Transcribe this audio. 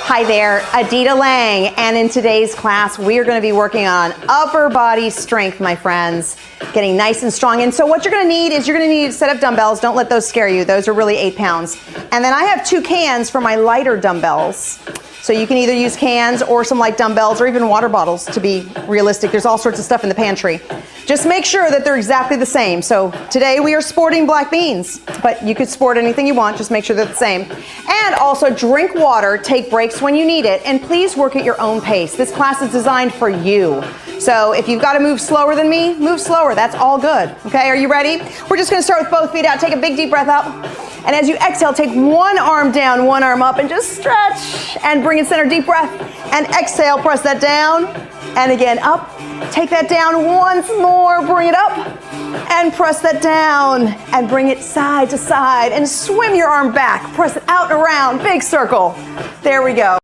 Hi there, Adita Lang, and in today's class we are going to be working on upper body strength, my friends, getting nice and strong. And so what you're going to need is you're going to need a set of dumbbells. Don't let those scare you. Those are really 8 pounds. And then I have 2 cans for my lighter dumbbells. So you can either use cans or some light dumbbells or even water bottles, to be realistic. There's all sorts of stuff in the pantry. Just make sure that they're exactly the same. So today we are sporting black beans, but you could sport anything you want. Just make sure they're the same. And also drink water, take breaks when you need it, and please work at your own pace. This class is designed for you. So if you've got to move slower than me, move slower. That's all good. Okay, are you ready? We're just going to start with both feet out. Take a big deep breath up. And as you exhale, take one arm down, one arm up, and just stretch. And bring it center, deep breath. And exhale, press that down. And again, up. Take that down once more, bring it up. And press that down. And bring it side to side. And swim your arm back. Press it out and around, big circle. There we go.